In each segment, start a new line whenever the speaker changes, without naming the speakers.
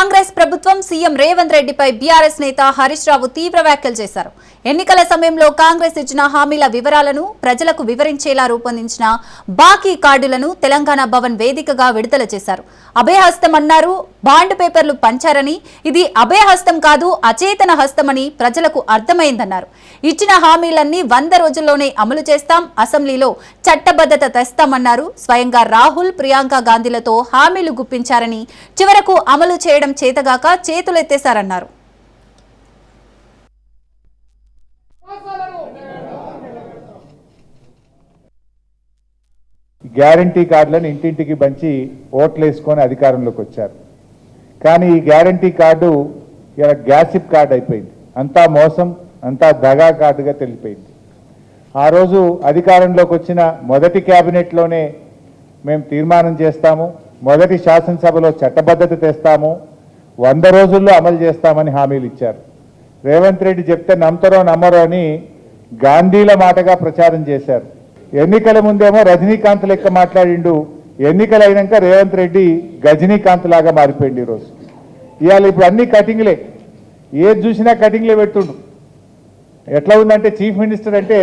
కాంగ్రెస్ ప్రభుత్వం సీఎం రేవంత్ రెడ్డిపై బీఆర్ఎస్ నేత హరీష్ రావు తీవ్ర వ్యాఖ్యలు చేశారు. ఎన్నికల సమయంలో కాంగ్రెస్ ఇచ్చిన హామీల వివరాలను ప్రజలకు వివరించేలా రూపొందించిన బాకీ కార్డులను తెలంగాణ భవన్ వేదికగా విడుదల చేశారు. అభయహస్తం అన్నారు. బాండ్ పేపర్లు పంచారని, ఇది అభయహస్తం కాదు అచేతన హస్తమని ప్రజలకు అర్థమైందన్నారు. ఇచ్చిన హామీలన్నీ 100 రోజుల్లోనే అమలు చేస్తాం, అసెంబ్లీలో చట్టబద్ధత తెస్తామన్నారు. స్వయంగా రాహుల్, ప్రియాంక గాంధీలతో హామీలు గుప్పించారని, చివరకు అమలు చేయడం చేతగాక చేతులెత్తేశారన్నారు.
గ్యారంటీ కార్డులను ఇంటింటికి పంచి ఓట్లు వేసుకొని అధికారంలోకి వచ్చారు. కానీ ఈ గ్యారంటీ కార్డు ఇలా గ్యాసిప్ కార్డు అయిపోయింది. అంతా మోసం, అంతా దగా కార్డుగా తెలిపోయింది. ఆ రోజు అధికారంలోకి వచ్చిన మొదటి క్యాబినెట్లోనే మేము తీర్మానం చేస్తాము, మొదటి శాసనసభలో చట్టబద్ధత తెస్తాము, 100 రోజుల్లో అమలు చేస్తామని హామీలు ఇచ్చారు. రేవంత్ రెడ్డి చెప్తే నమ్మతారో నమ్మరో అని గాంధీల మాటగా ప్రచారం చేశారు. ఎన్నికల ముందేమో రజనీకాంత్ లెక్క మాట్లాడిండు, ఎన్నికలు అయినాక రేవంత్ రెడ్డి గజనీకాంత్ లాగా మారిపోయింది. ఈరోజు ఇవాళ ఇప్పుడు అన్ని కటింగ్లే, ఏది చూసినా కటింగ్లే పెడుతుండు. ఎట్లా ఉందంటే చీఫ్ మినిస్టర్ అంటే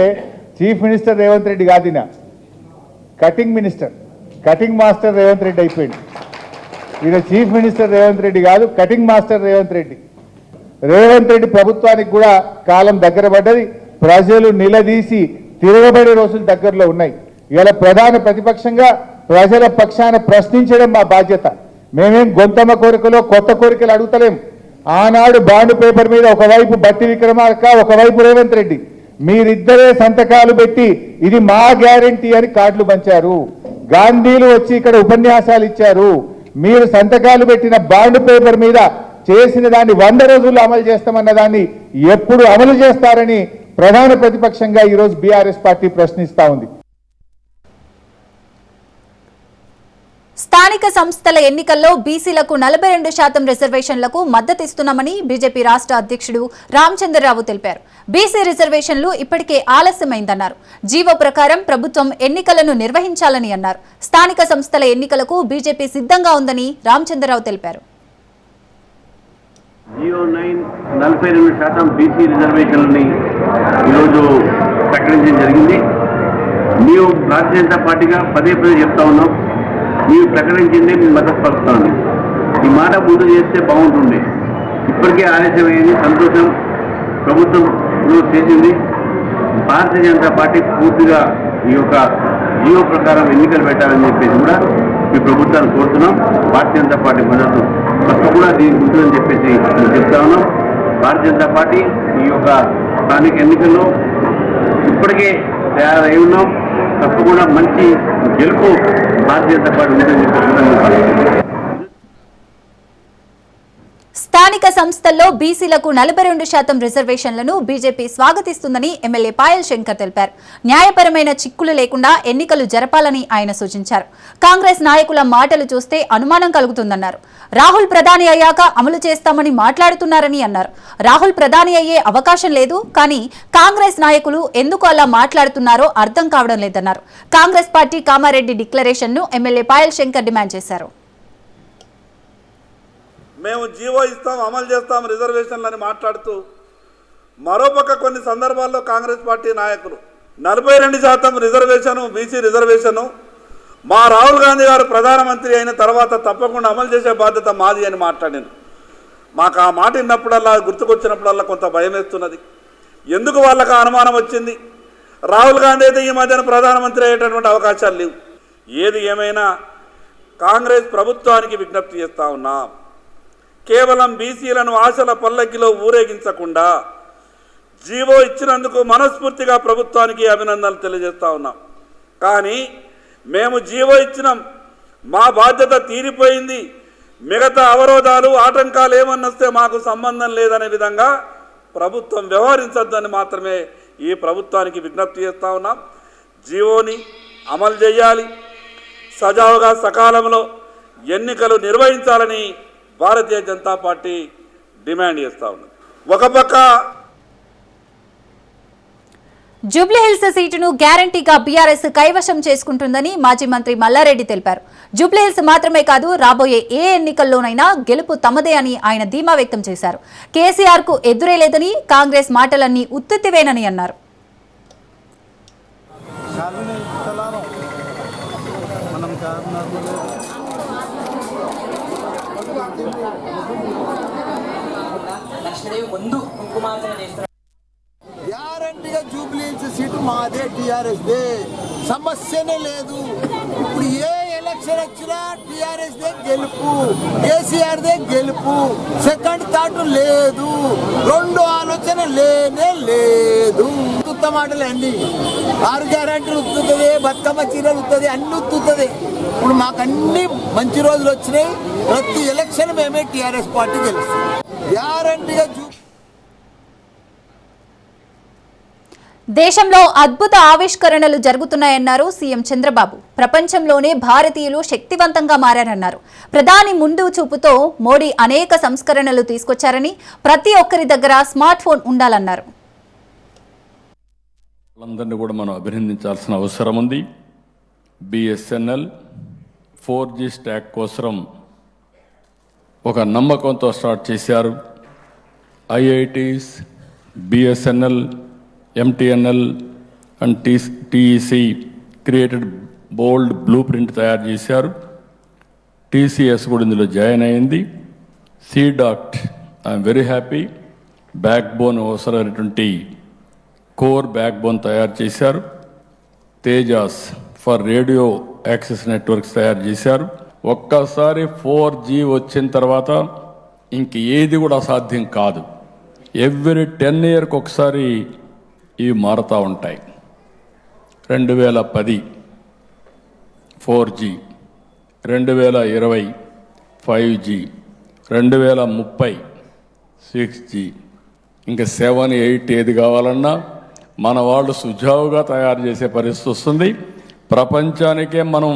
చీఫ్ మినిస్టర్ రేవంత్ రెడ్డి కాదినా, cutting minister, cutting master Revanth Reddy అయిపోయింది. ఈయన చీఫ్ మినిస్టర్ రేవంత్ రెడ్డి కాదు, కటింగ్ మాస్టర్ రేవంత్ రెడ్డి. రేవంత్ రెడ్డి ప్రభుత్వానికి కూడా కాలం దగ్గర పడ్డది. ప్రజలు నిలదీసి తిరగబడే రోజులు దగ్గరలో ఉన్నాయి. ఇలా ప్రధాన ప్రతిపక్షంగా ప్రజల పక్షాన ప్రశ్నించడం మా బాధ్యత. మేమేం గొంతమ్మ కోరికలో కొత్త కోరికలు అడుగుతలేం. ఆనాడు బాండ్ పేపర్ మీద ఒకవైపు బట్టి విక్రమార్క, ఒకవైపు రేవంత్ రెడ్డి, మీరిద్దరే సంతకాలు పెట్టి ఇది మా గ్యారంటీ అని కార్డులు పంచారు. గాంధీలు వచ్చి ఇక్కడ ఉపన్యాసాలు ఇచ్చారు. మీరు సంతకాలు పెట్టిన బాండ్ పేపర్ మీద చేసిన దాన్ని 100 రోజుల్లో అమలు చేస్తామన్న దాన్ని ఎప్పుడు అమలు చేస్తారని ప్రధాన ప్రతిపక్షంగా ఈరోజు బీఆర్ఎస్ పార్టీ ప్రశ్నిస్తా ఉంది.
స్థానిక సంస్థల ఎన్నికల్లో బీసీలకు 42% రిజర్వేషన్లకు మద్దతిస్తున్నామని బీజేపీ రాష్ట్ర అధ్యక్షుడు రామచంద్రరావు తెలిపారు. బీసీ రిజర్వేషన్లు ఇప్పటికే ఆలస్యమైందన్నారు. జీవో ప్రకారం ప్రభుత్వం ఎన్నికలను నిర్వహించాలని అన్నారు. స్థానిక సంస్థల ఎన్నికలకు బీజేపీ సిద్ధంగా ఉందని రామచంద్రరావు తెలిపారు.
జియో 42% బీసీ రిజర్వేషన్లని ఈరోజు ప్రకటించడం జరిగింది. మేము భారతీయ జనతా పార్టీగా పదే చెప్తా ఉన్నాం, మీరు ప్రకటించిందే మేము మద్దతు పలుకుతామని. ఈ మాట ముందు చేస్తే బాగుంటుంది. ఇప్పటికే ఆలస్యమైంది, సంతోషం. ప్రభుత్వంలో చేసింది. భారతీయ జనతా పార్టీ పూర్తిగా ఈ యొక్క జియో ప్రకారం ఎన్నికలు పెట్టాలని చెప్పేసి కూడా ఈ ప్రభుత్వాన్ని కోరుతున్నాం. భారతీయ జనతా పార్టీ మద్దతు తప్పకుండా దీనికి ఉంటుందని చెప్పేసి మేము చెప్తా ఉన్నాం. భారతీయ జనతా పార్టీ ఈ యొక్క స్థానిక ఎన్నికల్లో ఇప్పటికే తయారై ఉన్నాం. తప్పకుండా మంచి గెలుపు భారతీయ జనతా పార్టీ ఉంటుందని చెప్పేసి
స్థానిక సంస్థల్లో బీసీలకు 42% రిజర్వేషన్లను బీజేపీ స్వాగతిస్తుందని ఎమ్మెల్యే పాయల్ శంకర్ తెలిపారు. న్యాయపరమైన చిక్కులు లేకుండా ఎన్నికలు జరపాలని ఆయన సూచించారు. కాంగ్రెస్ నాయకుల మాటలు చూస్తే అనుమానం కలుగుతుందన్నారు. రాహుల్ ప్రధాని అయ్యాక అమలు చేస్తామని మాట్లాడుతున్నారని అన్నారు. రాహుల్ ప్రధాని అయ్యే అవకాశం లేదు, కానీ కాంగ్రెస్ నాయకులు ఎందుకు అలా మాట్లాడుతున్నారో అర్థం కావడం లేదన్నారు. కాంగ్రెస్ పార్టీ కామారెడ్డి డిక్లరేషన్ను ఎమ్మెల్యే పాయల్ శంకర్ డిమాండ్ చేశారు.
మేము జీవో ఇస్తాం, అమలు చేస్తాం రిజర్వేషన్లని మాట్లాడుతూ మరోపక్క కొన్ని సందర్భాల్లో కాంగ్రెస్ పార్టీ నాయకులు 42% రిజర్వేషను, బీసీ రిజర్వేషను మా రాహుల్ గాంధీ గారు ప్రధానమంత్రి అయిన తర్వాత తప్పకుండా అమలు చేసే బాధ్యత మాది అని మాట్లాడాను. మాకు ఆ మాట విన్నప్పుడల్లా, గుర్తుకొచ్చినప్పుడల్లా కొంత భయం వేస్తున్నది. ఎందుకు వాళ్ళకు అనుమానం వచ్చింది? రాహుల్ గాంధీ అయితే ఈ మధ్యన ప్రధానమంత్రి అయ్యేటటువంటి అవకాశాలు లేవు. ఏది ఏమైనా కాంగ్రెస్ ప్రభుత్వానికి విజ్ఞప్తి చేస్తూ ఉన్నాం, కేవలం బీసీలను ఆశల పల్లకిలో ఊరేగించకుండా జీవో ఇచ్చినందుకు మనస్ఫూర్తిగా ప్రభుత్వానికి అభినందనలు తెలియజేస్తూ ఉన్నాం. కానీ మేము జీవో ఇచ్చినాం, మా బాధ్యత తీరిపోయింది, మిగతా అవరోధాలు, ఆటంకాలు ఏమన్నా వస్తే మాకు సంబంధం లేదనే విధంగా ప్రభుత్వం వ్యవహరించొద్దని మాత్రమే ఈ ప్రభుత్వానికి విజ్ఞప్తి చేస్తూ ఉన్నాం. జీవోని అమలు చేయాలి, సజావుగా సకాలంలో ఎన్నికలు నిర్వహించాలని భారతీయ జనతా పార్టీ డిమాండ్ చేస్తూ ఉన్నది. ఒక పక్క
జూబ్లీహిల్స్ సీటును గ్యారంటీగా బీఆర్ఎస్ కైవశం చేసుకుంటుందని మాజీ మంత్రి మల్లారెడ్డి తెలిపారు. జూబ్లీహిల్స్ మాత్రమే కాదు, రాబోయే ఏ ఎన్నికల్లోనైనా గెలుపు తమదే అని ఆయన ధీమా వ్యక్తం చేశారు. కేసీఆర్ కు ఎదురే లేదని, కాంగ్రెస్ మాటలన్నీ ఉత్తుత్తివేనని అన్నారు.
గ్యారంటీగా జూబ్లీహిల్స్ సీటు మాదే, టీఆర్ఎస్ దే, సమస్యనే లేదు. ఇప్పుడు ఏ ఎలక్షన్ వచ్చినా టీఆర్ఎస్ దే గెలుపు, కేసీఆర్ దే గెలుపు, సెకండ్ థాట్ లేదు, రెండు ఆలోచన లేనే లేదు. ఉత్తుత్త మాటలు అన్ని 6 గ్యారంటీలు ఉత్తుతుంది, బతుకమ్మ చీరలు ఉత్తుంది, అన్ని ఉత్తుతుంది. ఇప్పుడు మాకు అన్ని మంచి రోజులు వచ్చినాయి. ప్రతి ఎలక్షన్ మేమే టీఆర్ఎస్ పార్టీ గెలుస్తాం. గ్యారంటీగా
దేశంలో అద్భుత ఆవిష్కరణలు జరుగుతున్నాయన్నారు సీఎం చంద్రబాబు. ప్రపంచంలోనే భారతీయులు శక్తివంతంగా మారారన్నారు. ప్రధాని ముందు చూపుతో మోడీ అనేక సంస్కరణలు తీసుకొచ్చారని, ప్రతి ఒక్కరి దగ్గర స్మార్ట్ ఫోన్ ఉండాలన్నారు.
వాళ్ళందరినీ కూడా మనం అభినందించాల్సిన అవసరం ఉంది. బిఎస్ఎన్ఎల్ 4G స్టాక్ కోసం ఒక నమ్మకంతో స్టార్ట్ చేశారు. IITs, BSNL, MTNL and TEC created bold blue print తయారు చేశారు. TCS కూడా ఇందులో జాయిన్ అయింది. CDOT I'm very happy, back bone అవసరమైనటువంటి కోర్ బ్యాక్ బోన్ తయారు చేశారు. Tejas for radio access networks తయారు చేశారు. ఒక్కసారి 4G వచ్చిన తర్వాత ఇంక ఏది కూడా అసాధ్యం కాదు. ఎవ్రీ 10 years ఒకసారి ఇవి మారుతూ ఉంటాయి. 2010 4G, 2020 5G, 2030 6G, ఇంకా 7, 8 ఏది కావాలన్నా మన వాళ్ళు సుజావుగా తయారు చేసే పరిస్థితి వస్తుంది. ప్రపంచానికే మనం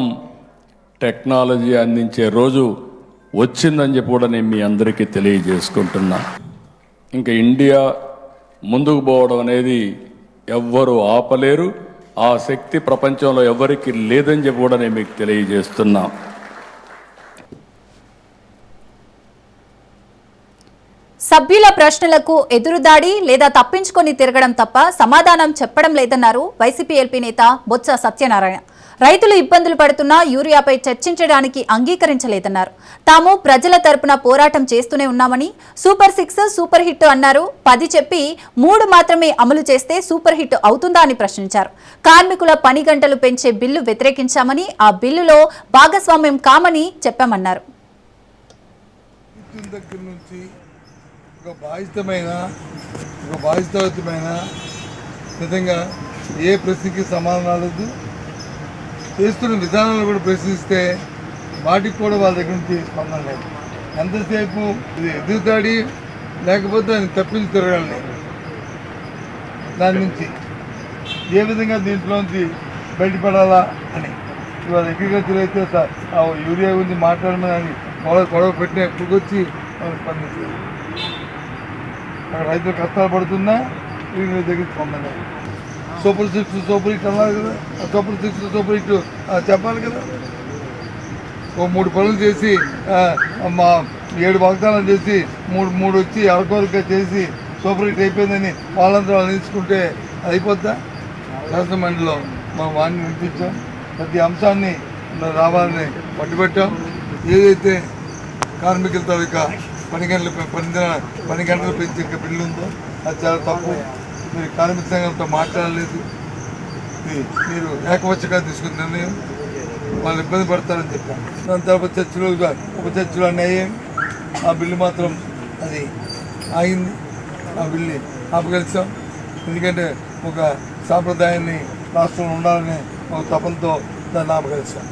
టెక్నాలజీ అందించే రోజు వచ్చిందని చెప్పి కూడా నేను మీ అందరికీ తెలియజేసుకుంటున్నా. ఇంకా ఇండియా ముందుకు పోవడం అనేది ఎవ్వరూ ఆపలేరు. ఆ శక్తి ప్రపంచంలో ఎవరికి లేదని చెప్పి కూడా నేను మీకు తెలియజేస్తున్నా.
సభ్యుల ప్రశ్నలకు ఎదురుదాడి లేదా తప్పించుకొని తిరగడం తప్ప సమాధానం చెప్పడం లేదన్నారు వైసీపీ ఎల్పీ నేత బొత్స సత్యనారాయణ. రైతులు ఇబ్బందులు పడుతున్నా యూరియాపై చర్చించడానికి అంగీకరించలేదన్నారు. తాము ప్రజల తరపున పోరాటం చేస్తూనే ఉన్నామని, సూపర్ 6 సూపర్ హిట్ అన్నారు. 10 చెప్పి 3 మాత్రమే అమలు చేస్తే సూపర్ హిట్ అవుతుందా అని ప్రశ్నించారు. కార్మికుల పని గంటలు పెంచే బిల్లు వ్యతిరేకించామని, ఆ బిల్లులో భాగస్వామ్యం కామని చెప్పామన్నారు.
ఒక బాధ్యతాయుతమైన విధంగా ఏ ప్రశ్నకి సమాధానం లేదు. చేస్తున్న విధానాలు కూడా ప్రశ్నిస్తే వాటికి కూడా వాళ్ళ దగ్గర నుంచి స్పందన లేదు. ఎంతసేపు ఇది ఎదుగుతాడి లేకపోతే ఆయన తప్పించి తిరగాలి. దాని నుంచి ఏ విధంగా దీంట్లోంచి బయటపడాలా అని ఇవాళ అగ్రికల్చర్ అయితే యూరియా గురించి మాట్లాడమని గొడవ పెట్టిన ఎప్పుడుకొచ్చి వాళ్ళు స్పందించారు. అక్కడ రైతులు కష్టాలు పడుతున్నా వీళ్ళ దగ్గర స్పందన. సూపర్ 6 సూపర్ హిట్ అన్నారు కదా, ఆ సూపర్ 6 సూపర్ హిట్ చెప్పాలి కదా. ఓ 3 పనులు చేసి మా 7 వాగ్దానాలు చేసి 3 వచ్చి అరకొరగా చేసి సూపర్ హిట్ అయిపోయిందని వాళ్ళంతా వాళ్ళు నిలుచుకుంటే అయిపోద్దా? శాసనమండలిలో మనం వాడిని వినిపించాం. ప్రతి అంశాన్ని రావాలని పట్టుబట్టాం. ఏదైతే కార్మికుల తాలూకా పని గంటలు పెంచే బిల్లు ఉందో అది చాలా తప్పు. మీరు కార్మిక సంఘంతో మాట్లాడలేదు. మీరు ఏకపక్షంగా తీసుకున్న నిర్ణయం వాళ్ళు ఇబ్బంది పడతారని చెప్పాను. దాని తర్వాత ఉపచర్చలు అన్నీ అయ్యాయి. ఆ బిల్లు మాత్రం అది ఆగింది. ఆ బిల్లు ఆపగలిసాం. ఎందుకంటే ఒక సాంప్రదాయాన్ని రాష్ట్రంలో ఉండాలని ఒక తపంతో దాన్ని ఆపగలిసాం.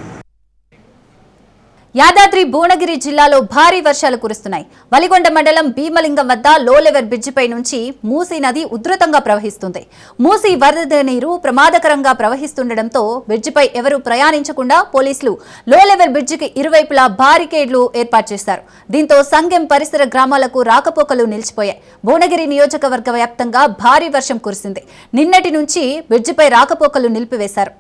యాదాద్రి భువనగిరి జిల్లాలో భారీ వర్షాలు కురుస్తున్నాయి. వలిగొండ మండలం భీమలింగం వద్ద లో లెవెల్ బ్రిడ్జిపై నుంచి మూసీ నది ఉధృతంగా ప్రవహిస్తుంది. మూసీ వరద నీరు ప్రమాదకరంగా ప్రవహిస్తుండటంతో బ్రిడ్జిపై ఎవరూ ప్రయాణించకుండా పోలీసులు లో లెవెల్ బ్రిడ్జికి ఇరువైపులా బారికేడ్లు ఏర్పాటు చేశారు. దీంతో సంగెం పరిసర గ్రామాలకు రాకపోకలు నిలిచిపోయాయి. భువనగిరి నియోజకవర్గ వ్యాప్తంగా భారీ వర్షం కురిసింది. నిన్నటి నుంచి బ్రిడ్జిపై రాకపోకలు నిలిపివేశారు.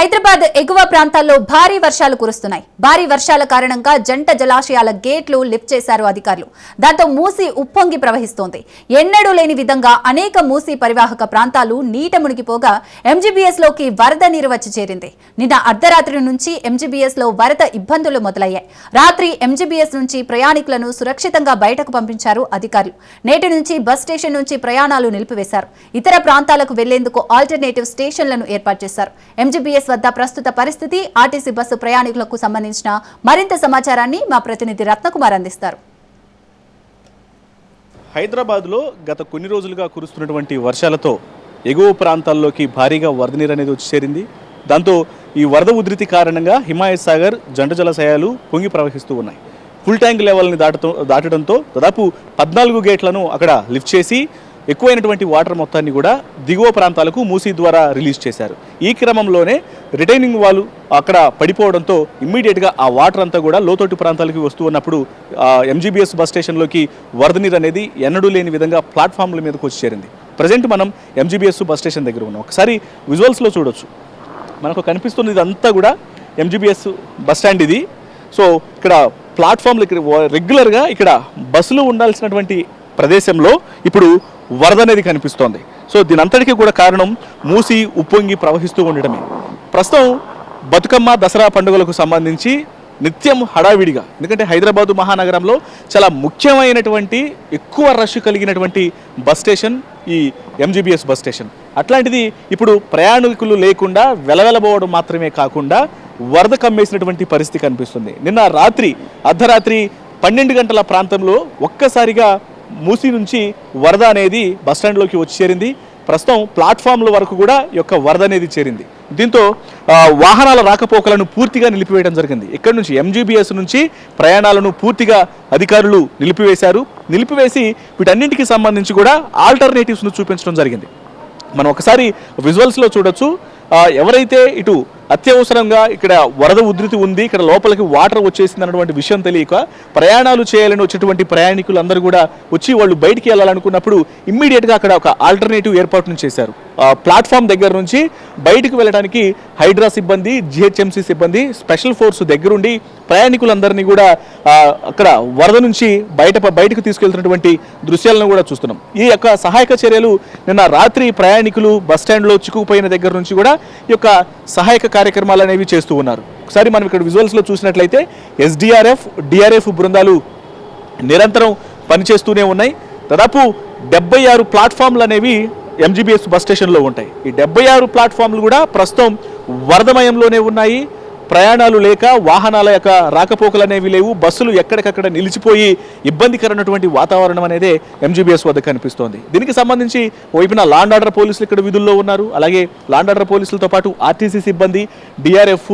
హైదరాబాద్ ఎగువ ప్రాంతాల్లో భారీ వర్షాలు కురుస్తున్నాయి. భారీ వర్షాల కారణంగా జంట జలాశయాల గేట్లు లిఫ్ట్ చేశారు అధికారులు. దాంతో మూసీ ఉప్పొంగి ప్రవహిస్తోంది. ఎన్నడూ లేని విధంగా అనేక మూసీ పరివాహక ప్రాంతాలు నీట మునిగిపోగా ఎంజీబీఎస్ లోకి వరద నీరు వచ్చి చేరింది. నిన్న అర్ధరాత్రి నుంచి ఎంజీబీఎస్ లో వరద ఇబ్బందులు మొదలయ్యాయి. రాత్రి ఎంజీబీఎస్ నుంచి ప్రయాణికులను సురక్షితంగా బయటకు పంపించారు అధికారులు. నేటి నుంచి బస్ స్టేషన్ నుంచి ప్రయాణాలు నిలిపివేశారు. ఇతర ప్రాంతాలకు వెళ్లేందుకు ఆల్టర్నేటివ్ స్టేషన్లను ఏర్పాటు చేశారు. ఎంజీబీఎస్ వద్ద ప్రస్తుత పరిస్థితి, ఆర్టీసీ బస్సు ప్రయాణికులకు సంబంధించిన మరింత సమాచారాన్ని మా ప్రతినిధి రత్నకుమార్ అందిస్తారు.
హైదరాబాద్లో గత కొన్ని రోజులుగా కురుస్తున్నటువంటి వర్షాలతో ఎగువ ప్రాంతాల్లోకి భారీగా వరద నీరు అనేది వచ్చి చేరింది. దాంతో ఈ వరద ఉధృతి కారణంగా హిమాయత్ సాగర్ జంట జలాశయాలు పొంగి ప్రవహిస్తూ ఉన్నాయి. ఫుల్ ట్యాంక్ లెవెల్ని దాటడంతో దాదాపు 14 గేట్లను అక్కడ లిఫ్ట్ చేసి ఎక్కువైనటువంటి వాటర్ మొత్తాన్ని కూడా దిగువ ప్రాంతాలకు మూసీ ద్వారా రిలీజ్ చేశారు. ఈ క్రమంలోనే రిటైనింగ్ వాల్ అక్కడ పడిపోవడంతో ఇమ్మీడియట్గా ఆ వాటర్ అంతా కూడా లోతట్టు ప్రాంతాలకు వస్తూ ఉన్నప్పుడు ఎంజీబీఎస్ బస్ స్టేషన్లోకి వరద నీరు అనేది ఎన్నడూ లేని విధంగా ప్లాట్ఫామ్ల మీదకి వచ్చి చేరింది. ప్రజెంట్ మనం ఎంజీబీఎస్ బస్ స్టేషన్ దగ్గర ఉన్నాం. ఒకసారి విజువల్స్లో చూడొచ్చు, మనకు కనిపిస్తున్నది ఇదంతా కూడా ఎంజీబీఎస్ బస్ స్టాండ్ ఇది. సో ఇక్కడ ప్లాట్ఫామ్లు ఇక్కడ రెగ్యులర్గా ఇక్కడ బస్సులు ఉండాల్సినటువంటి ప్రదేశంలో ఇప్పుడు వరద అనేది కనిపిస్తోంది. సో దీని అంతటికీ కూడా కారణం మూసీ ఉప్పొంగి ప్రవహిస్తూ ఉండటమే. ప్రస్తుతం బతుకమ్మ దసరా పండుగలకు సంబంధించి నిత్యం హడావిడిగా, ఎందుకంటే హైదరాబాదు మహానగరంలో చాలా ముఖ్యమైనటువంటి ఎక్కువ రష్ కలిగినటువంటి బస్ స్టేషన్ ఈ ఎంజీబీఎస్ బస్ స్టేషన్. అట్లాంటిది ఇప్పుడు ప్రయాణికులు లేకుండా వెలవెలబోవడం మాత్రమే కాకుండా వరద కమ్మేసినటువంటి పరిస్థితి కనిపిస్తుంది. నిన్న రాత్రి అర్ధరాత్రి 12 గంటల ప్రాంతంలో ఒక్కసారిగా మూసీ నుంచి వరద అనేది బస్టాండ్లోకి వచ్చి చేరింది. ప్రస్తుతం ప్లాట్ఫామ్ల వరకు కూడా ఈ యొక్క వరద అనేది చేరింది. దీంతో వాహనాల రాకపోకలను పూర్తిగా నిలిపివేయడం జరిగింది. ఇక్కడ నుంచి ఎంజీబీఎస్ నుంచి ప్రయాణాలను పూర్తిగా అధికారులు నిలిపివేసి వీటన్నింటికి సంబంధించి కూడా ఆల్టర్నేటివ్స్ను చూపించడం జరిగింది. మనం ఒకసారి విజువల్స్లో చూడొచ్చు, ఎవరైతే ఇటు అత్యవసరంగా ఇక్కడ వరద ఉధృతి ఉంది, ఇక్కడ లోపలికి వాటర్ వచ్చేసింది అన్నటువంటి విషయం తెలియక ప్రయాణాలు చేయాలని వచ్చేటువంటి ప్రయాణికులు అందరూ కూడా వచ్చి వాళ్ళు బయటికి వెళ్ళాలనుకున్నప్పుడు ఇమ్మీడియట్గా అక్కడ ఒక ఆల్టర్నేటివ్ ఏర్పాటును చేశారు. ప్లాట్ఫామ్ దగ్గర నుంచి బయటకు వెళ్ళడానికి హైడ్రా సిబ్బంది, జిహెచ్ఎంసీ సిబ్బంది, స్పెషల్ ఫోర్స్ దగ్గరుండి ప్రయాణికులందరినీ కూడా అక్కడ వరద నుంచి బయటకు తీసుకెళ్తున్నటువంటి దృశ్యాలను కూడా చూస్తున్నాం. ఈ యొక్క సహాయక చర్యలు నిన్న రాత్రి ప్రయాణికులు బస్టాండ్లో చిక్కుకుపోయిన దగ్గర నుంచి కూడా ఈ యొక్క సహాయక కార్యక్రమాలు అనేవి చేస్తూ ఉన్నారు. ఒకసారి మనం ఇక్కడ విజువల్స్లో చూసినట్లయితే ఎస్డీఆర్ఎఫ్, డిఆర్ఎఫ్ బృందాలు నిరంతరం పనిచేస్తూనే ఉన్నాయి. దాదాపు 76 ప్లాట్ఫామ్లు అనేవి ఎంజీబీఎస్ బస్ స్టేషన్లో ఉంటాయి. ఈ 76 ప్లాట్ఫామ్లు కూడా ప్రస్తుతం వరదమయంలోనే ఉన్నాయి. ప్రయాణాలు లేక వాహనాల యొక్క రాకపోకలు అనేవి లేవు. బస్సులు ఎక్కడికక్కడ నిలిచిపోయి ఇబ్బందికరమైనటువంటి వాతావరణం అనేది ఎంజీబీఎస్ వద్ద కనిపిస్తోంది. దీనికి సంబంధించి వైపున లాండ్ ఆర్డర్ పోలీసులు ఇక్కడ విధుల్లో ఉన్నారు. అలాగే లాండ్ ఆర్డర్ పోలీసులతో పాటు ఆర్టీసీ సిబ్బంది, డిఆర్ఎఫ్,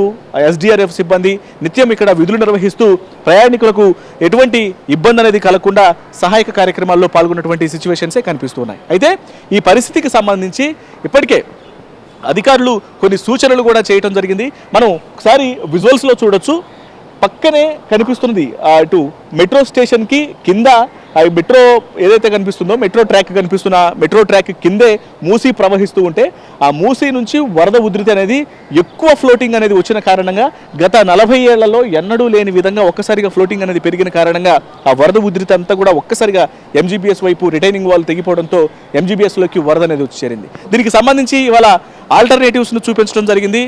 ఎస్డీఆర్ఎఫ్ సిబ్బంది నిత్యం ఇక్కడ విధులు నిర్వహిస్తూ ప్రయాణికులకు ఎటువంటి ఇబ్బంది అనేది కలగకుండా సహాయక కార్యక్రమాల్లో పాల్గొన్నటువంటి సిచ్యువేషన్సే కనిపిస్తున్నాయి. అయితే ఈ పరిస్థితికి సంబంధించి ఇప్పటికే అధికారులు కొన్ని సూచనలు కూడా చేయడం జరిగింది. మనం ఒకసారి విజువల్స్లో చూడొచ్చు, పక్కనే కనిపిస్తున్నది ఇటు మెట్రో స్టేషన్కి కింద మెట్రో ఏదైతే కనిపిస్తుందో మెట్రో ట్రాక్ కిందే మూసీ ప్రవహిస్తూ ఉంటే ఆ మూసీ నుంచి వరద ఉధృతి అనేది ఎక్కువ ఫ్లోటింగ్ అనేది వచ్చిన కారణంగా గత 40 ఏళ్లలో ఎన్నడూ లేని విధంగా ఒక్కసారిగా ఫ్లోటింగ్ అనేది పెరిగిన కారణంగా ఆ వరద ఉధృతి అంతా కూడా ఒక్కసారిగా ఎంజీబీఎస్ వైపు రిటైనింగ్ వాల్ తెగిపోవడంతో ఎంజీబీఎస్లోకి వరద అనేది వచ్చి చేరింది. దీనికి సంబంధించి ఇవాళ ఆల్టర్నేటివ్స్ను చూపించడం జరిగింది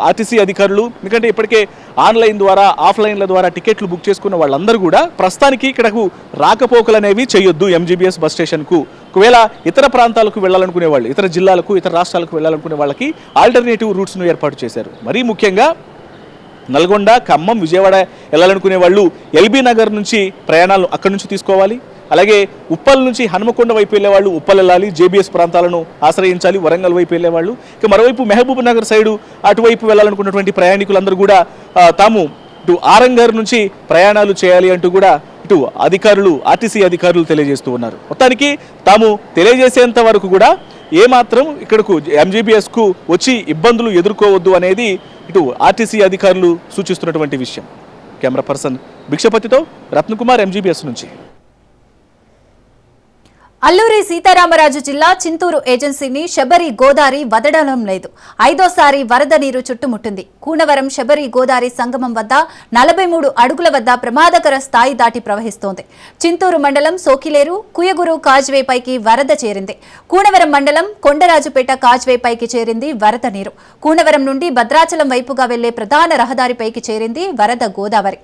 ఆర్టీసీ అధికారులు. ఎందుకంటే ఇప్పటికే ఆన్లైన్ ద్వారా, ఆఫ్లైన్ల ద్వారా టికెట్లు బుక్ చేసుకున్న వాళ్ళందరూ కూడా ప్రస్తుతానికి ఇక్కడకు రాకపోకలు అనేవి చేయొద్దు ఎంజీబీఎస్ బస్ స్టేషన్కు. ఒకవేళ ఇతర ప్రాంతాలకు వెళ్ళాలనుకునే వాళ్ళు, ఇతర జిల్లాలకు, ఇతర రాష్ట్రాలకు వెళ్ళాలనుకునే వాళ్ళకి ఆల్టర్నేటివ్ రూట్స్ను ఏర్పాటు చేశారు. మరీ ముఖ్యంగా నల్గొండ, ఖమ్మం, విజయవాడ వెళ్ళాలనుకునే వాళ్ళు ఎల్బీ నగర్ నుంచి ప్రయాణాలు అక్కడి నుంచి తీసుకోవాలి. అలాగే ఉప్పల్ నుంచి హనుమకొండ వైపు వెళ్ళే వాళ్ళు ఉప్పల్ వెళ్ళాలి, జేబీఎస్ ప్రాంతాలను ఆశ్రయించాలి, వరంగల్ వైపు వెళ్ళే వాళ్ళు. ఇక మరోవైపు మహబూబ్ నగర్ సైడు అటువైపు వెళ్ళాలనుకున్నటువంటి ప్రయాణికులందరూ కూడా తాము ఇటు ఆరంగర్ నుంచి ప్రయాణాలు చేయాలి అంటూ కూడా ఇటు అధికారులు, ఆర్టీసీ అధికారులు తెలియజేస్తూ ఉన్నారు. మొత్తానికి తాము తెలియజేసేంత వరకు కూడా ఏమాత్రం ఇక్కడకు ఎంజీబీఎస్కు వచ్చి ఇబ్బందులు ఎదుర్కోవద్దు అనేది ఇటు ఆర్టీసీ అధికారులు సూచిస్తున్నటువంటి విషయం. కెమెరా పర్సన్ భిక్షపతితో రత్నకుమార్, ఎంజీబీఎస్ నుంచి.
అల్లూరి సీతారామరాజు జిల్లా చింతూరు ఏజెన్సీని శబరి గోదావరి వదలడం లేదు. 5వ సారి వరద నీరు చుట్టుముట్టింది. కూనవరం శబరి గోదావరి సంగమం వద్ద 43 అడుగుల వద్ద ప్రమాదకర స్థాయి దాటి ప్రవహిస్తోంది. చింతూరు మండలం సోకిలేరు, కుయగురు కాజ్వేపైకి వరద చేరింది. కూనవరం మండలం కొండరాజుపేట కాజ్వేపైకి చేరింది వరద నీరు. కూనవరం నుండి భద్రాచలం వైపుగా వెళ్లే ప్రధాన రహదారిపైకి చేరింది వరద గోదావరి.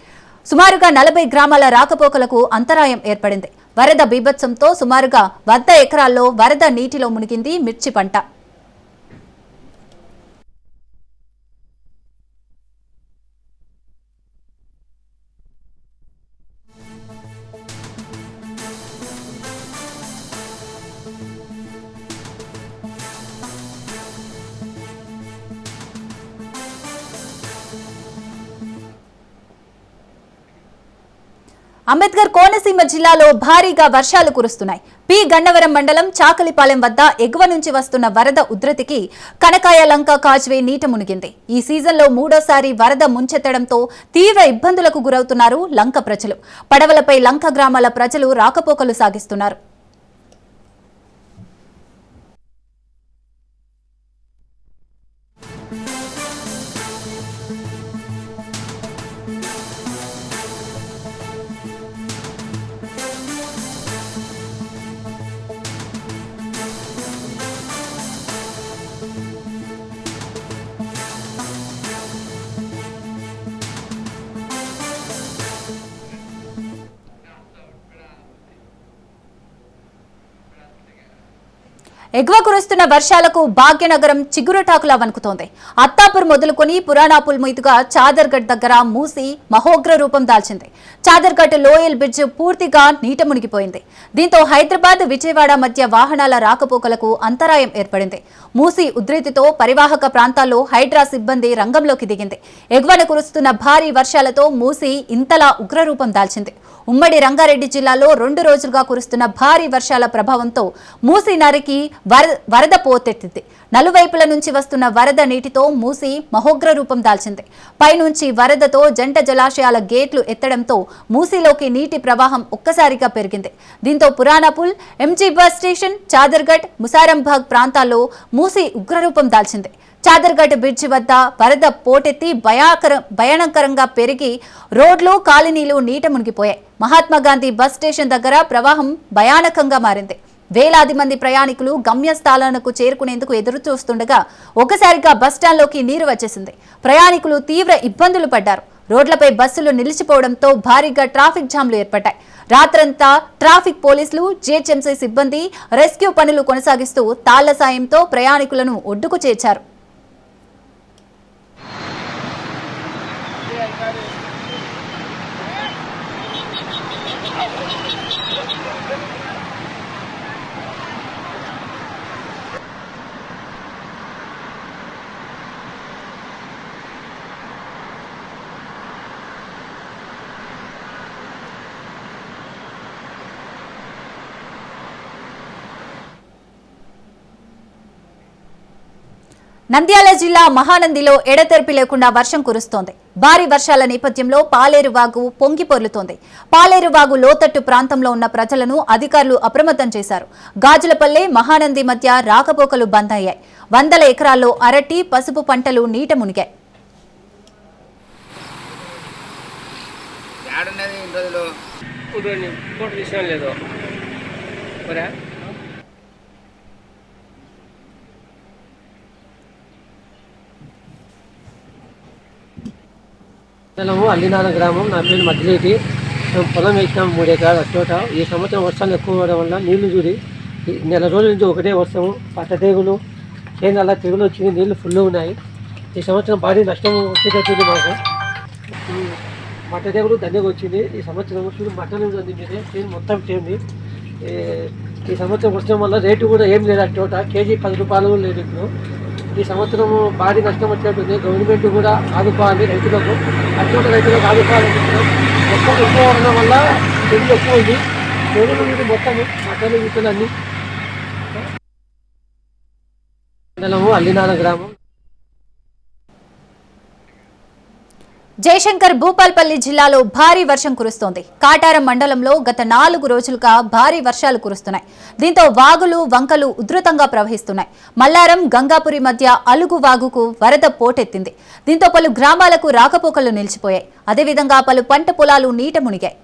సుమారుగా 40 గ్రామాల రాకపోకలకు అంతరాయం ఏర్పడింది. వరద బీభత్సంతో సుమారుగా 100 ఎకరాల్లో వరద నీటిలో మునిగింది మిర్చి పంట. అంబేద్కర్ కోనసీమ జిల్లాలో భారీగా వర్షాలు కురుస్తున్నాయి. పి గన్నవరం మండలం చాకలిపాలెం వద్ద ఎగువ నుంచి వస్తున్న వరద ఉధృతికి కనకాయ లంక కాజ్వే నీట మునిగింది. ఈ సీజన్లో 3వసారి వరద ముంచెత్తడంతో తీవ్ర ఇబ్బందులకు గురవుతున్నారు లంక ప్రజలు. పడవలపై లంక గ్రామాల ప్రజలు రాకపోకలు సాగిస్తున్నారు. ఎగువ కురుస్తున్న వర్షాలకు భాగ్యనగరం చిగురుటాకులా వణుకుతోంది. అత్తాపూర్ మొదలుకొని పురాణాపుల్ మీదుగా చాదర్గఢ్ దగ్గర మూసి మహోగ్ర రూపం దాల్చింది. చాదర్గఢ్ లోయల్ బ్రిడ్జ్ పూర్తిగా నీట మునిగిపోయింది. దీంతో హైదరాబాద్, విజయవాడ మధ్య వాహనాల రాకపోకలకు అంతరాయం ఏర్పడింది. మూసి ఉధృతితో పరివాహక ప్రాంతాల్లో హైడ్రా సిబ్బంది రంగంలోకి దిగింది. ఎగువన కురుస్తున్న భారీ వర్షాలతో మూసి ఇంతలా ఉగ్రరూపం దాల్చింది. ఉమ్మడి రంగారెడ్డి జిల్లాలో 2 రోజులుగా కురుస్తున్న భారీ వర్షాల ప్రభావంతో మూసి నరికి వరద పోతెత్తింది. నలువైపుల నుంచి వస్తున్న వరద నీటితో మూసి మహోగ్ర రూపం దాల్చింది. పైనుంచి వరదతో జంట జలాశయాల గేట్లు ఎత్తడంతో మూసిలోకి నీటి ప్రవాహం ఒక్కసారిగా పెరిగింది. దీంతో Puranapul, MG bus station, Chaderghat, Musarambagh ప్రాంతాల్లో మూసి ఉగ్రరూపం దాల్చింది. చాదర్గఢ్ బ్రిడ్జి వద్ద వరద పోటెత్తి భయానకరంగా పెరిగి రోడ్లు, కాలనీలు నీట మునిగిపోయాయి. మహాత్మాగాంధీ బస్ స్టేషన్ దగ్గర ప్రవాహం భయానకంగా మారింది. వేలాది మంది ప్రయాణికులు గమ్యస్థానాలకు చేరుకునేందుకు ఎదురు చూస్తుండగా ఒకసారిగా బస్టాండ్లోకి నీరు వచ్చేసింది. ప్రయాణికులు తీవ్ర ఇబ్బందులు పడ్డారు. రోడ్లపై బస్సులు నిలిచిపోవడంతో భారీగా ట్రాఫిక్ జామ్లు ఏర్పడ్డాయి. రాత్రంతా ట్రాఫిక్ పోలీసులు, జీహెచ్ఎంసీ సిబ్బంది రెస్క్యూ పనులు కొనసాగిస్తూ తాళ్ల సాయంతో ప్రయాణికులను ఒడ్డుకు చేర్చారు. నంద్యాల జిల్లా మహానందిలో ఎడతెరిపి లేకుండా వర్షం కురుస్తోంది. భారీ వర్షాల నేపథ్యంలో పాలేరువాగు పొంగి పొర్లుతోంది. పాలేరువాగు లోతట్టు ప్రాంతంలో ఉన్న ప్రజలను అధికారులు అప్రమత్తం చేశారు. గాజులపల్లె, మహానంది మధ్య రాకపోకలు బంద్ అయ్యాయి. 100 ఎకరాల్లో అరటి, పసుపు పంటలు నీట మునిగాయి.
మండలము అల్లినాల గ్రామం. నా పేరు మధ్యలేటి. మేము పొలం వేసినాం 3 ఎకరాల చోట. ఈ సంవత్సరం వర్షాలు ఎక్కువ అవడం వల్ల నీళ్లు చూడి నెల రోజుల నుంచి ఒకటే వర్షము, పట్ట తెగులు, చేనుల తెగులు వచ్చింది. నీళ్లు ఫుల్ ఉన్నాయి. ఈ సంవత్సరం భారీ నష్టం వచ్చేటట్టుంది మాకు. మట్ట దేవుడు దండగా వచ్చింది. ఈ సంవత్సరం చూడు మటన్ అందింది చేను మొత్తం చేయండి. ఈ సంవత్సరం వచ్చిన వల్ల రేటు కూడా ఏం లేదు. చోట కేజీ 10 రూపాయలు లేదు. ఇప్పుడు ఈ సంవత్సరం భారీ నష్టం వచ్చినట్టుంది. గవర్నమెంట్ కూడా ఆదుకోవాలి రైతులకు, అటువంటి రైతులకు ఆదుకోవాలనుకుంటున్నాం. మొత్తం ఎక్కువ ఉండడం వల్ల తెగులు ఎక్కువ ఉంది. తెగులు మీద మొత్తం మటన్ విత్తనాన్ని మండలము అల్లినాల గ్రామం.
జయశంకర్ భూపాల్పల్లి జిల్లాలో భారీ వర్షం కురుస్తోంది. కాటారం మండలంలో గత 4 రోజులుగా భారీ వర్షాలు కురుస్తున్నాయి. దీంతో వాగులు వంకలు ఉధృతంగా ప్రవహిస్తున్నాయి. మల్లారం గంగాపురి మధ్య అలుగు వాగుకు వరద పోటెత్తింది. దీంతో పలు గ్రామాలకు రాకపోకలు నిలిచిపోయాయి. అదేవిధంగా పలు పంట పొలాలు నీట మునిగాయి.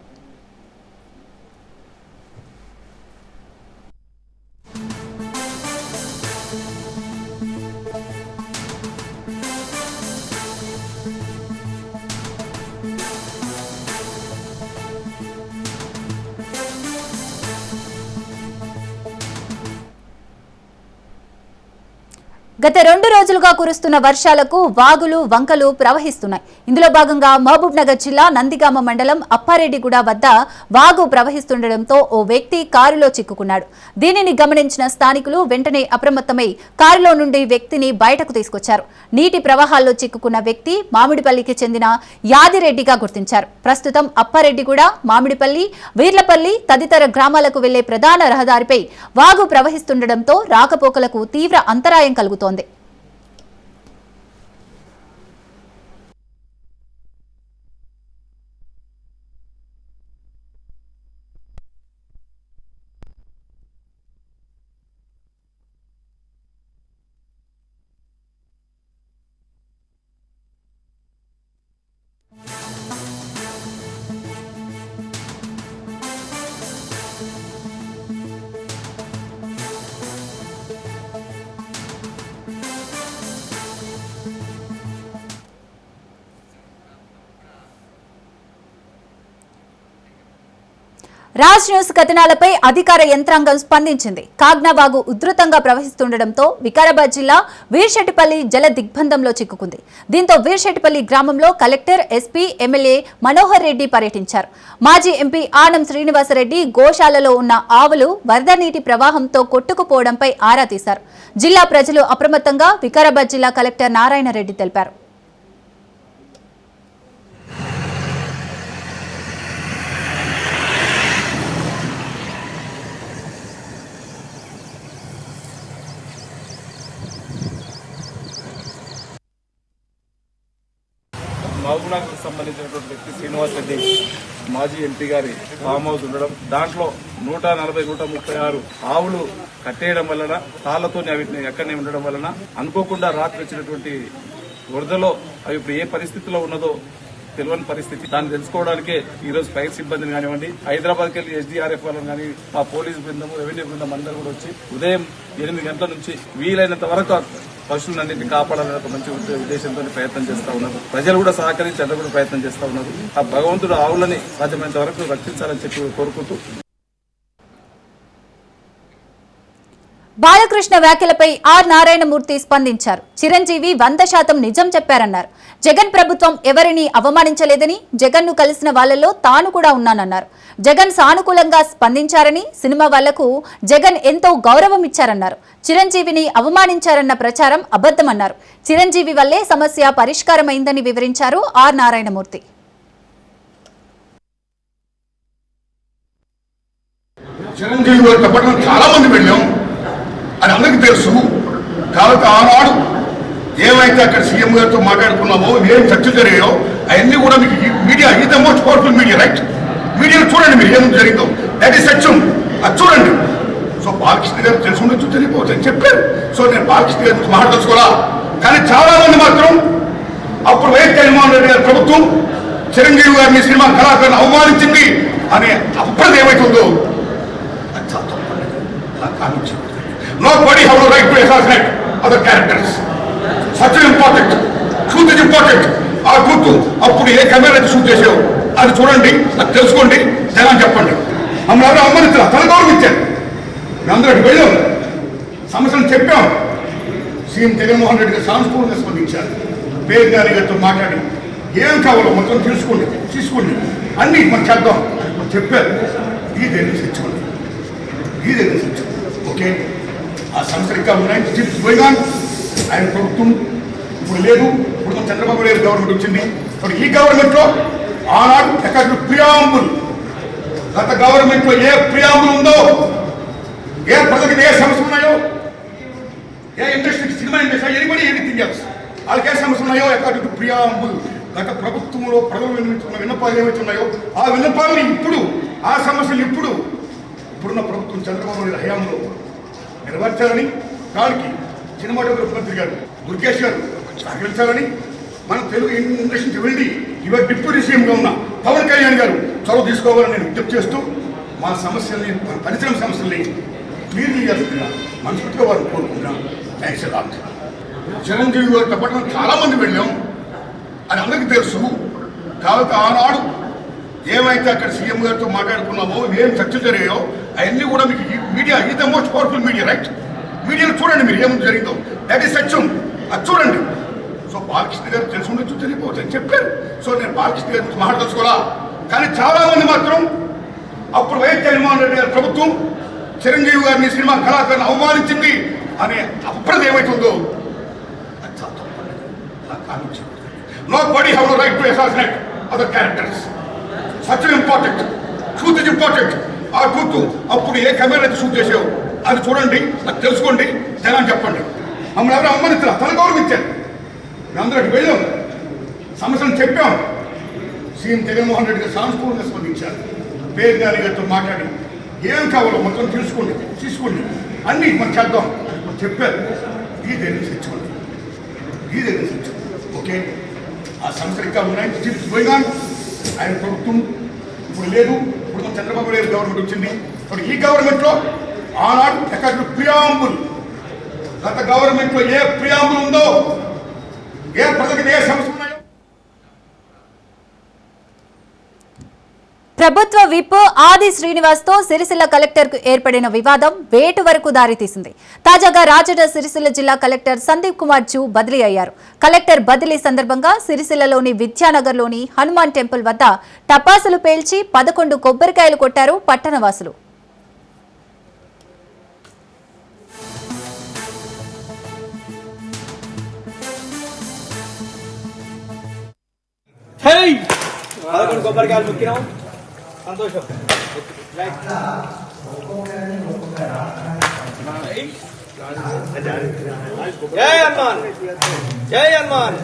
గత 2 రోజులుగా కురుస్తున్న వర్షాలకు వాగులు వంకలు ప్రవహిస్తున్నాయి. ఇందులో భాగంగా మహబూబ్ నగర్ జిల్లా నందిగామ మండలం అప్పారెడ్డిగూడ వద్ద వాగు ప్రవహిస్తుండటంతో ఓ వ్యక్తి కారులో చిక్కుకున్నాడు. దీనిని గమనించిన స్థానికులు వెంటనే అప్రమత్తమై కారులో నుండి వ్యక్తిని బయటకు తీసుకొచ్చారు. నీటి ప్రవాహాల్లో చిక్కుకున్న వ్యక్తి మామిడిపల్లికి చెందిన యాదిరెడ్డిగా గుర్తించారు. ప్రస్తుతం అప్పారెడ్డిగూడ, మామిడిపల్లి, వీర్లపల్లి తదితర గ్రామాలకు వెళ్లే ప్రధాన రహదారిపై వాగు ప్రవహిస్తుండటంతో రాకపోకలకు తీవ్ర అంతరాయం కలుగుతోంది. రాజ్ న్యూస్ కథనాలపై అధికార యంత్రాంగం స్పందించింది. కాగ్నావాగు ఉధృతంగా ప్రవహిస్తుండటంతో వికారాబాద్ జిల్లా వీర్శెట్టిపల్లి జల దిగ్బంధంలో చిక్కుకుంది. దీంతో వీర్శెట్టిపల్లి గ్రామంలో collector, SP, MLA Manohar Reddy పర్యటించారు. మాజీ ఎంపీ ఆనం శ్రీనివాసరెడ్డి గోశాలలో ఉన్న ఆవులు వరద నీటి ప్రవాహంతో కొట్టుకుపోవడంపై ఆరా తీశారు. జిల్లా ప్రజలు అప్రమత్తంగా వికారాబాద్ జిల్లా కలెక్టర్ నారాయణ రెడ్డి తెలిపారు.
మహబూబ్నగర్కు సంబంధించినటువంటి వ్యక్తి శ్రీనివాస్ రెడ్డి మాజీ ఎంపీ గారి ఫామ్ హౌస్ ఉండడం, దాంట్లో 140-136 ఆవులు కట్టేయడం వలన తాళ్లతో వీటిని ఎక్కడనే ఉండడం వలన అనుకోకుండా రాత్రి వచ్చినటువంటి వరదలో అవి ఇప్పుడు ఏ పరిస్థితిలో ఉన్నదో తెలియని పరిస్థితి. దాన్ని తెలుసుకోవడానికే ఈ రోజు ఫైర్ సిబ్బందిని కానివ్వండి, హైదరాబాద్కి వెళ్లి ఎస్డీఆర్ఎఫ్ వాళ్ళని కానీ, మా పోలీసు బృందం, రెవెన్యూ బృందం అందరూ కూడా వచ్చి ఉదయం 8 గంటల నుంచి వీలైనంత వరకు పశువులన్నింటినీ కాపాడాలని ఒక మంచి ఉద్దేశంతో ప్రయత్నం చేస్తా ఉన్నారు. ప్రజలు కూడా సహకరించి అందరూ కూడా ప్రయత్నం చేస్తా ఉన్నారు. ఆ భగవంతుడు ఆవులని సాధ్యమైనంత వరకు రక్షించాలని చెప్పి కోరుకుంటూ
బాలకృష్ణ వ్యాఖ్యలపై ఆర్ నారాయణమూర్తి స్పందించారు. చిరంజీవి 100% నిజం చెప్పారన్నారు. జగన్ ప్రభుత్వం ఎవరిని అవమానించలేదని, జగన్ను కలిసిన వాళ్లలో తాను కూడా ఉన్నానన్నారు. జగన్ సానుకూలంగా స్పందించారని, సినిమా వాళ్లకు జగన్ ఎంతో గౌరవం ఇచ్చారన్నారు. చిరంజీవిని అవమానించారన్న ప్రచారం అబద్దమన్నారు. చిరంజీవి వల్లే సమస్య పరిష్కారమైందని వివరించారు ఆర్ నారాయణమూర్తి.
చిరంజీవి చాలా మంది వెళ్ళాం అని అందరికీ తెలుసు. కాబట్టి ఆనాడు ఏమైతే అక్కడ సీఎం గారితో మాట్లాడుకున్నామో, ఏం చర్చలు జరిగాయో అవన్నీ కూడా మీకు media is the most powerful media, right? మీడియాలో చూడండి మీరు ఏం జరిగిందో, దట్ ఈస్ సత్యం, అది చూడండి. సో బాలకృష్ణ గారు తెలిసి ఉండొచ్చు, తెలియకపోవచ్చు అని చెప్పారు. సో నేను బాలకృష్ణ గారి గురించి మాట్లాడుకోవాలా. కానీ చాలా మంది మాత్రం అప్పుడు వైఎస్ జగన్మోహన్ రెడ్డి గారి ప్రభుత్వం చిరంజీవి గారిని సినిమా కళాకారులను అవమానించింది అనే అప్పుడు ఏమైతుందో అది చాలా తప్పండి. Nobody have a right to assassinate other characters. Such an important. Truth is important. ఆ గుర్తు అప్పుడు ఏ కెమెరా షూట్ చేసావు అది చూడండి, అది తెలుసుకోండి, జనాన్ని చెప్పండి. మమ్మల్ని ఎవరు అవమానించారు, తన గౌరవించారు. మేమందరూ అటు వెళ్ళాం, సమస్యలు చెప్పాం. సీఎం జగన్మోహన్ రెడ్డి గారు సానుకూలంగా స్పందించారు. పేరు గారి గారితో మాట్లాడి ఏం కావాలో మొత్తం తీసుకోండి అన్నీ మనం చేద్దాం అని చెప్పారు. ఇదే తెచ్చుకోండి, ఓకే. ఆ సమస్యలు ఇంకా ఉన్నాయి. ఆయన ప్రభుత్వం ఇప్పుడు లేదు. ఇప్పుడు మన చంద్రబాబు నాయుడు గవర్నమెంట్ వచ్చింది. ఇప్పుడు ఈ గవర్నమెంట్లో ఆనాడు ఎక్కడ ప్రియాంబుల్, గత గవర్నమెంట్లో ఏ ప్రియాంబుల్ ఉందో, ఏ ప్రజలకు ఏ సమస్యలు ఉన్నాయో, ఏ industry, cinema industry, anybody anything else, వాళ్ళకి ఏ సమస్యలు ఉన్నాయో అకార్డింగ్ టు ప్రియాంబుల్ గత ప్రభుత్వంలో ప్రజలు విన్నవించుకున్న విన్నపాలు ఏమైతే ఉన్నాయో ఆ విన్నపాలని ఇప్పుడు, ఆ సమస్యలు ఇప్పుడున్న ప్రభుత్వం చంద్రబాబు నాయుడు హయాంలో నెరవేర్చాలని, దానికి సినిమాటోగ్రఫీ మంత్రి గారు దుర్గేష్ గారు సహకరించాలని, మన తెలుగు ఇండస్ట్రీకి వెళ్ళి ఇవాళ డిప్యూటీ సీఎంగా ఉన్న పవన్ కళ్యాణ్ గారు చొరవ తీసుకోవాలని నేను విజ్ఞప్తి చేస్తూ మా సమస్యల్ని, మన పరిశ్రమ సమస్యల్ని క్లియర్ చేయాల్సిందిగా మనస్ఫూర్తిగా వారిని కోరుకుంటున్నాం. Thanks a lot. చిరంజీవి గారితో పాటు మనం చాలామంది వెళ్ళాం, అది అందరికీ తెలుసు. కాబట్టి ఆనాడు ఏమైతే అక్కడ సీఎం గారితో మాట్లాడుకున్నామో, ఏం చర్చలు జరిగాయో అవన్నీ కూడా మీకు media is the most powerful media, right? మీడియాలో చూడండి మీరు ఏం జరిగిందో, దట్ ఈస్ సత్యం, అది చూడండి. సో బాలకృష్ణ గారు తెలిసి ఉండొచ్చు, తెలియకపోవచ్చు అని చెప్పారు. సో నేను బాలకృష్ణ గారి గురించి మాట్లాడదలుచుకోవాలా. కానీ చాలామంది మాత్రం అప్పుడు వైఎస్ జగన్మోహన్ రెడ్డి గారి ప్రభుత్వం చిరంజీవి గారిని, సినిమా కళాకారుని అవమానించింది అనే అప్రద ఏమైతుందో అది చాలా తప్పండి. అలా కానించింది. Nobody have no right to assassinate other characters. Such an important. Truth is important. ఆ ట్రూత్ అప్పుడు ఏ కెమెరా అయితే షూట్ చేసావు అది చూడండి, అది తెలుసుకోండి, జనాన్ని చెప్పండి. మమ్మల్ని ఎవరు అమ్మనిచ్చా, తన గౌరవించారు. మేమందరూ అక్కడికి వెళ్ళాం, సమస్యలను చెప్పాం. సీఎం జగన్మోహన్ రెడ్డి గారు సానుకూలంగా స్పందించారు. పేరు గారి గారితో మాట్లాడి ఏం కావాలో మొత్తం తీసుకోండి అన్నీ మనం చేద్దాం అని చెప్పారు. ఇదే తెచ్చుకోండి, ఓకే. ఆ సమస్యలు ఇంకా ఉన్నాయి. ఆయన ప్రభుత్వం ఇప్పుడు లేదు. ఇప్పుడు మన చంద్రబాబు నాయుడు గవర్నమెంట్ వచ్చింది. ఇప్పుడు ఈ గవర్నమెంట్లో ఆనాడు ఎక్కడ ప్రియాంబుల్, గత గవర్నమెంట్లో ఏ ప్రియాంబుల్ ఉందో, ఏ ప్రజలకు ఏ సమస్యలు ఉన్నాయో.
ప్రభుత్వ విప్ ఆది శ్రీనివాస్ తో సిరిసిల్ల కలెక్టర్ కు ఏర్పడిన వివాదం వేటు వరకు దారితీసింది. తాజాగా రాజన్న సిరిసిల్ల జిల్లా కలెక్టర్ సందీప్ కుమార్ జూ బదిలీ అయ్యారు. కలెక్టర్ బదిలీ సందర్భంగా సిరిసిల్లలోని విద్యానగర్లోని హనుమాన్ టెంపుల్ వద్ద టపాసులు పేల్చి 11 కొబ్బరికాయలు కొట్టారు పట్టణవాసులు.
జై హనుమాన్, జై హనుమాన్.